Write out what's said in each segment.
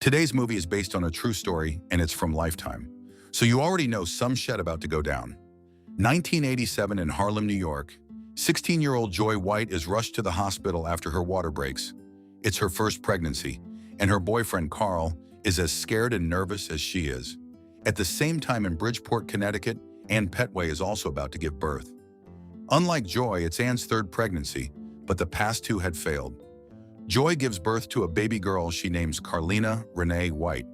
Today's movie is based on a true story, and it's from Lifetime. So you already know some shit about to go down. 1987 in Harlem, New York, 16-year-old Joy White is rushed to the hospital after her water breaks. It's her first pregnancy, and her boyfriend, Carl, is as scared and nervous as she is. At the same time in Bridgeport, Connecticut, Ann Petway is also about to give birth. Unlike Joy, it's Ann's third pregnancy, but the past two had failed. Joy gives birth to a baby girl she names Carlina Renee White.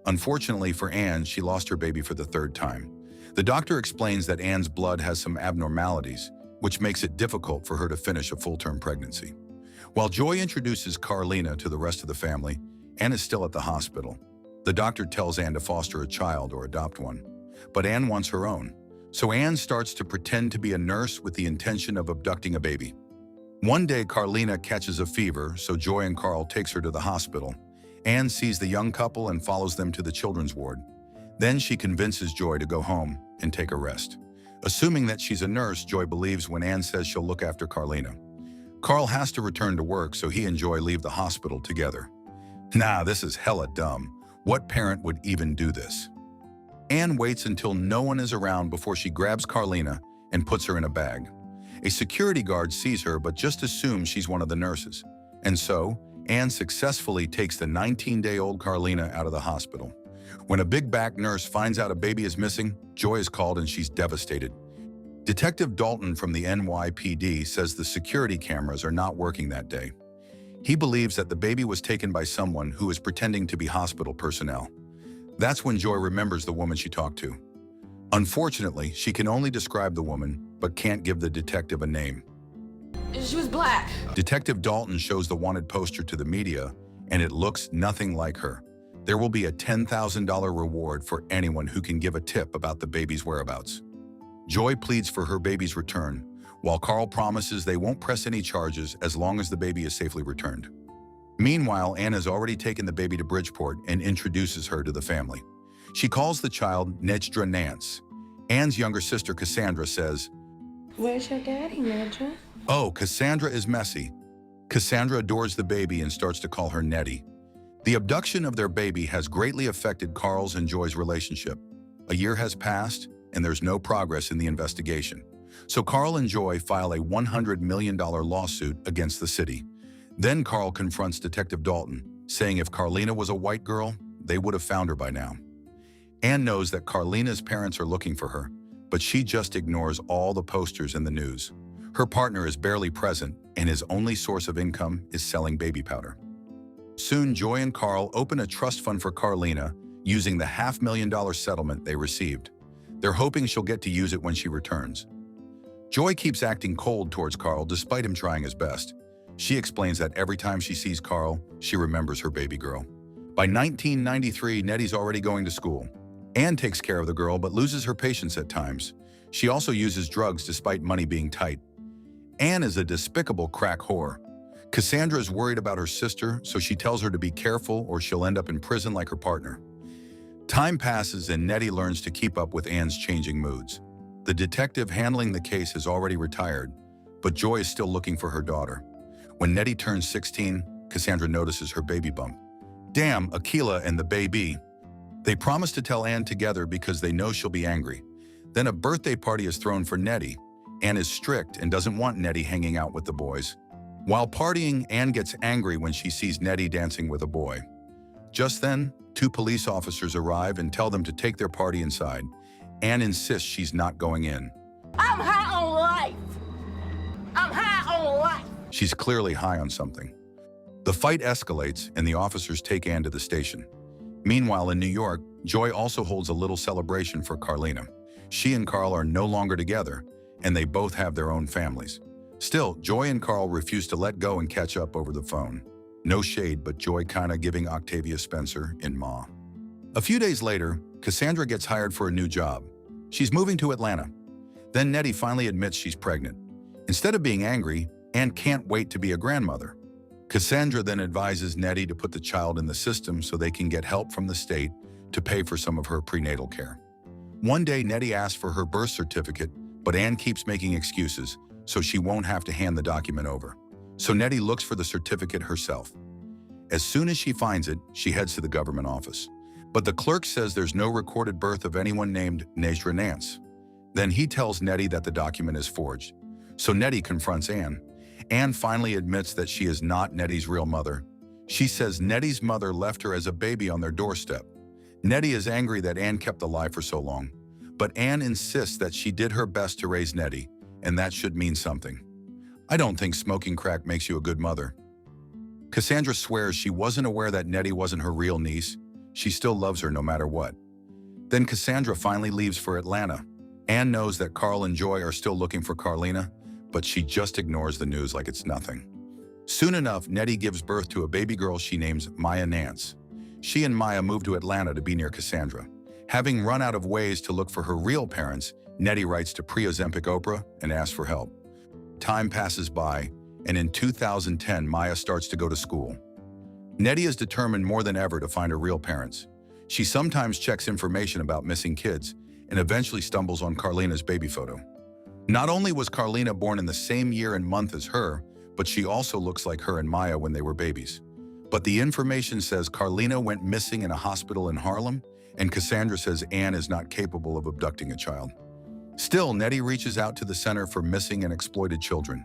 Unfortunately for Ann, she lost her baby for the third time. The doctor explains that Ann's blood has some abnormalities, which makes it difficult for her to finish a full-term pregnancy. While Joy introduces Carlina to the rest of the family, Ann is still at the hospital. The doctor tells Ann to foster a child or adopt one, but Ann wants her own. So Ann starts to pretend to be a nurse with the intention of abducting a baby. One day, Carlina catches a fever, so Joy and Carl takes her to the hospital. Ann sees the young couple and follows them to the children's ward. Then she convinces Joy to go home and take a rest. Assuming that she's a nurse, Joy believes when Ann says she'll look after Carlina. Carl has to return to work, so he and Joy leave the hospital together. Nah, this is hella dumb. What parent would even do this? Ann waits until no one is around before she grabs Carlina and puts her in a bag. A security guard sees her but just assumes she's one of the nurses. And so, Ann successfully takes the 19-day-old Carlina out of the hospital. When a big back nurse finds out a baby is missing, Joy is called and she's devastated. Detective Dalton from the NYPD says the security cameras are not working that day. He believes that the baby was taken by someone who is pretending to be hospital personnel. That's when Joy remembers the woman she talked to. Unfortunately, she can only describe the woman, but can't give the detective a name. She was black. Detective Dalton shows the wanted poster to the media, and it looks nothing like her. There will be a $10,000 reward for anyone who can give a tip about the baby's whereabouts. Joy pleads for her baby's return, while Carl promises they won't press any charges as long as the baby is safely returned. Meanwhile, Ann has already taken the baby to Bridgeport and introduces her to the family. She calls the child Nedra Nance. Ann's younger sister, Cassandra, says, Where's your daddy, Nedra? "Oh, Cassandra is messy." Cassandra adores the baby and starts to call her Nettie. The abduction of their baby has greatly affected Carl's and Joy's relationship. A year has passed, and there's no progress in the investigation. So Carl and Joy file a $100 million lawsuit against the city. Then Carl confronts Detective Dalton, saying if Carlina was a white girl, they would have found her by now. Ann knows that Carlina's parents are looking for her, but she just ignores all the posters in the news. Her partner is barely present, and his only source of income is selling baby powder. Soon, Joy and Carl open a trust fund for Carlina using the $500,000 settlement they received. They're hoping she'll get to use it when she returns. Joy keeps acting cold towards Carl despite him trying his best. She explains that every time she sees Carl, she remembers her baby girl. By 1993, Nettie's already going to school. Ann takes care of the girl but loses her patience at times. She also uses drugs despite money being tight. Ann is a despicable crack whore. Cassandra is worried about her sister, so she tells her to be careful or she'll end up in prison like her partner. Time passes and Nettie learns to keep up with Ann's changing moods. The detective handling the case has already retired, but Joy is still looking for her daughter. When Nettie turns 16, Cassandra notices her baby bump. Damn, Akila and the baby. They promise to tell Ann together because they know she'll be angry. Then a birthday party is thrown for Nettie. Ann is strict and doesn't want Nettie hanging out with the boys. While partying, Ann gets angry when she sees Nettie dancing with a boy. Just then, 2 police officers arrive and tell them to take their party inside. Ann insists she's not going in. I'm high on life. I'm high on life. She's clearly high on something. The fight escalates and the officers take Ann to the station. Meanwhile, in New York, Joy also holds a little celebration for Carlina. She and Carl are no longer together, and they both have their own families. Still, Joy and Carl refuse to let go and catch up over the phone. No shade, but Joy kinda giving Octavia Spencer in Ma. A few days later, Cassandra gets hired for a new job. She's moving to Atlanta. Then Nettie finally admits she's pregnant. Instead of being angry, Ann can't wait to be a grandmother. Cassandra then advises Nettie to put the child in the system so they can get help from the state to pay for some of her prenatal care. One day, Nettie asks for her birth certificate, but Ann keeps making excuses, so she won't have to hand the document over. So Nettie looks for the certificate herself. As soon as she finds it, she heads to the government office. But the clerk says there's no recorded birth of anyone named Nedra Nance. Then he tells Nettie that the document is forged. So Nettie confronts Anne. Anne finally admits that she is not Nettie's real mother. She says Nettie's mother left her as a baby on their doorstep. Nettie is angry that Anne kept the lie for so long. But Anne insists that she did her best to raise Nettie, and that should mean something. I don't think smoking crack makes you a good mother. Cassandra swears she wasn't aware that Nettie wasn't her real niece. She still loves her no matter what. Then Cassandra finally leaves for Atlanta. Anne knows that Carl and Joy are still looking for Carlina, but she just ignores the news like it's nothing. Soon enough, Nettie gives birth to a baby girl she names Maya Nance. She and Maya move to Atlanta to be near Cassandra. Having run out of ways to look for her real parents, Nettie writes to pre-Ozempic Oprah and asks for help. Time passes by, and in 2010, Maya starts to go to school. Nettie is determined more than ever to find her real parents. She sometimes checks information about missing kids and eventually stumbles on Carlina's baby photo. Not only was Carlina born in the same year and month as her, but she also looks like her and Maya when they were babies. But the information says Carlina went missing in a hospital in Harlem, and Cassandra says Anne is not capable of abducting a child. Still, Nettie reaches out to the Center for Missing and Exploited Children.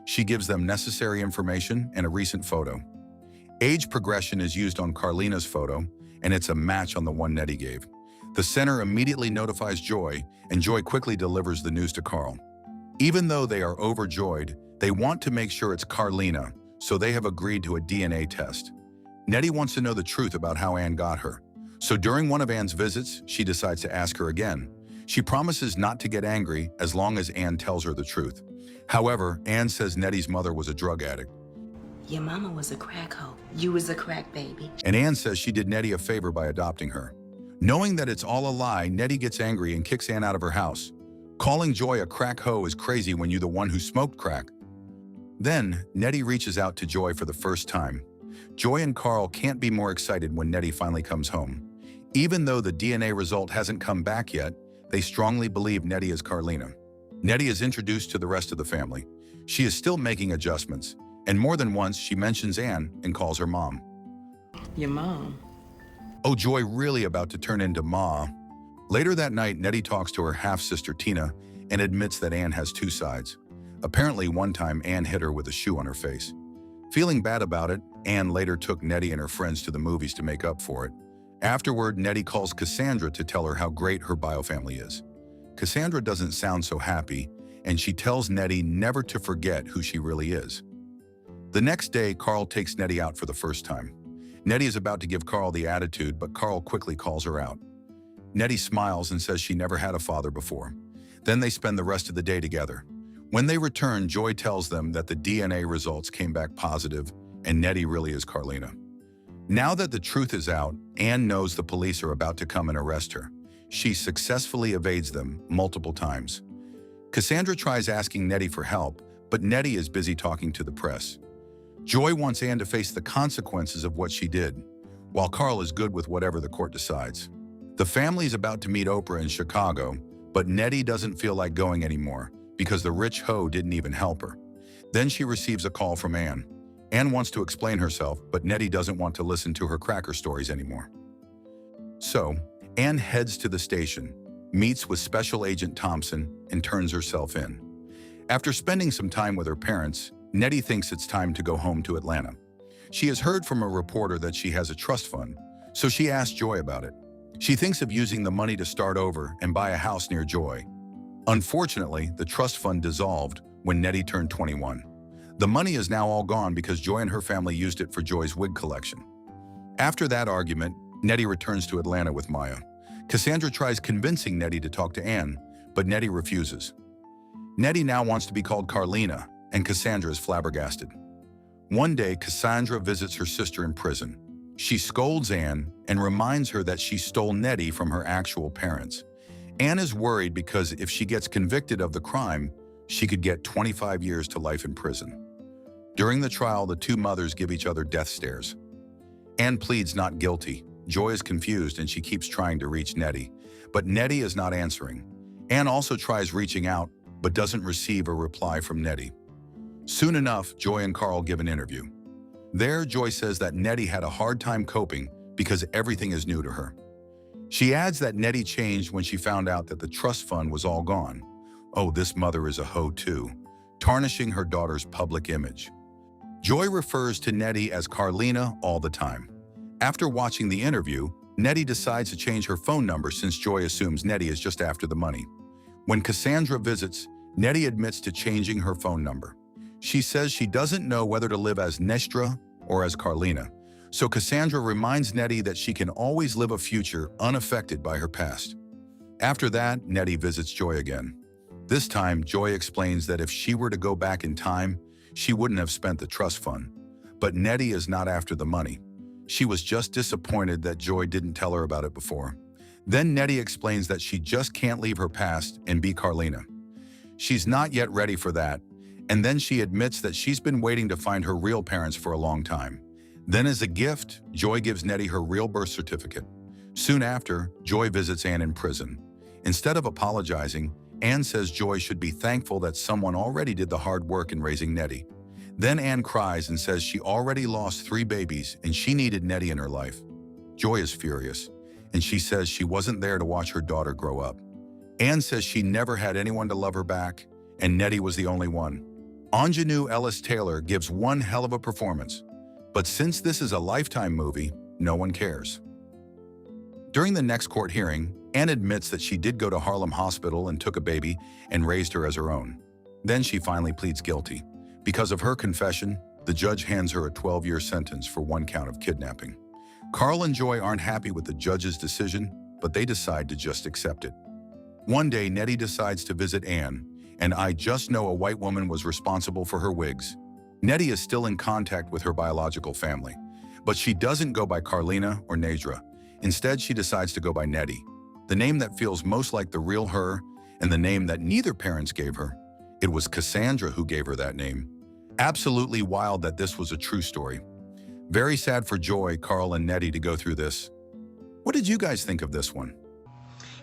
She gives them necessary information and a recent photo. Age progression is used on Carlina's photo, and it's a match on the one Nettie gave. The center immediately notifies Joy, and Joy quickly delivers the news to Carl. Even though they are overjoyed, they want to make sure it's Carlina, so they have agreed to a DNA test. Nettie wants to know the truth about how Anne got her. So during one of Anne's visits, she decides to ask her again. She promises not to get angry as long as Anne tells her the truth. However, Anne says Nettie's mother was a drug addict. Your mama was a crack hoe. You was a crack baby. And Anne says she did Nettie a favor by adopting her. Knowing that it's all a lie, Nettie gets angry and kicks Anne out of her house. Calling Joy a crack hoe is crazy when you're the one who smoked crack. Then, Nettie reaches out to Joy for the first time. Joy and Carl can't be more excited when Nettie finally comes home. Even though the DNA result hasn't come back yet, they strongly believe Nettie is Carlina. Nettie is introduced to the rest of the family. She is still making adjustments, and more than once she mentions Anne and calls her mom. Your mom? Oh, Joy really about to turn into Ma. Later that night, Nettie talks to her half-sister Tina and admits that Anne has two sides. Apparently, one time Anne hit her with a shoe on her face. Feeling bad about it, Anne later took Nettie and her friends to the movies to make up for it. Afterward, Nettie calls Cassandra to tell her how great her biofamily is. Cassandra doesn't sound so happy, and she tells Nettie never to forget who she really is. The next day, Carl takes Nettie out for the first time. Nettie is about to give Carl the attitude, but Carl quickly calls her out. Nettie smiles and says she never had a father before. Then they spend the rest of the day together. When they return, Joy tells them that the DNA results came back positive, and Nettie really is Carlina. Now that the truth is out, Anne knows the police are about to come and arrest her. She successfully evades them multiple times. Cassandra tries asking Nettie for help, but Nettie is busy talking to the press. Joy wants Anne to face the consequences of what she did, while Carl is good with whatever the court decides. The family is about to meet Oprah in Chicago, but Nettie doesn't feel like going anymore because the rich hoe didn't even help her. Then she receives a call from Anne. Anne wants to explain herself, but Nettie doesn't want to listen to her cracker stories anymore. So, Anne heads to the station, meets with Special Agent Thompson, and turns herself in. After spending some time with her parents, Nettie thinks it's time to go home to Atlanta. She has heard from a reporter that she has a trust fund, so she asks Joy about it. She thinks of using the money to start over and buy a house near Joy. Unfortunately, the trust fund dissolved when Nettie turned 21. The money is now all gone because Joy and her family used it for Joy's wig collection. After that argument, Nettie returns to Atlanta with Maya. Cassandra tries convincing Nettie to talk to Anne, but Nettie refuses. Nettie now wants to be called Carlina, and Cassandra is flabbergasted. One day, Cassandra visits her sister in prison. She scolds Anne and reminds her that she stole Nettie from her actual parents. Anne is worried because if she gets convicted of the crime, she could get 25 years to life in prison. During the trial, the two mothers give each other death stares. Anne pleads not guilty. Joy is confused and she keeps trying to reach Nettie, but Nettie is not answering. Anne also tries reaching out, but doesn't receive a reply from Nettie. Soon enough, Joy and Carl give an interview. There, Joy says that Nettie had a hard time coping because everything is new to her. She adds that Nettie changed when she found out that the trust fund was all gone. Oh, this mother is a hoe too, tarnishing her daughter's public image. Joy refers to Nettie as Carlina all the time. After watching the interview, Nettie decides to change her phone number since Joy assumes Nettie is just after the money. When Cassandra visits, Nettie admits to changing her phone number. She says she doesn't know whether to live as Nedra or as Carlina, so Cassandra reminds Nettie that she can always live a future unaffected by her past. After that, Nettie visits Joy again. This time, Joy explains that if she were to go back in time, she wouldn't have spent the trust fund. But Nettie is not after the money. She was just disappointed that Joy didn't tell her about it before. Then Nettie explains that she just can't leave her past and be Carlina. She's not yet ready for that, and then she admits that she's been waiting to find her real parents for a long time. Then as a gift, Joy gives Nettie her real birth certificate. Soon after, Joy visits Anne in prison. Instead of apologizing, Anne says Joy should be thankful that someone already did the hard work in raising Nettie. Then Anne cries and says she already lost 3 babies and she needed Nettie in her life. Joy is furious, and she says she wasn't there to watch her daughter grow up. Anne says she never had anyone to love her back, and Nettie was the only one. Ingenue Ellis-Taylor gives one hell of a performance, but since this is a Lifetime movie, no one cares. During the next court hearing, Anne admits that she did go to Harlem Hospital and took a baby and raised her as her own. Then she finally pleads guilty. Because of her confession, the judge hands her a 12-year sentence for 1 count of kidnapping. Carl and Joy aren't happy with the judge's decision, but they decide to just accept it. One day, Nettie decides to visit Anne, and I just know a white woman was responsible for her wigs. Nettie is still in contact with her biological family, but she doesn't go by Carlina or Nedra. Instead, she decides to go by Nettie, the name that feels most like the real her and the name that neither parents gave her. It was Cassandra who gave her that name. Absolutely wild that this was a true story. Very sad for Joy, Carl, and Nettie to go through this. What did you guys think of this one?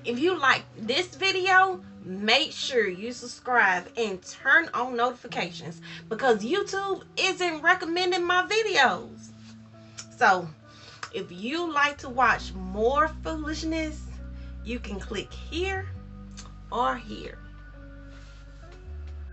If you like this video, make sure you subscribe and turn on notifications because YouTube isn't recommending my videos. So, if you like to watch more foolishness, you can click here or here.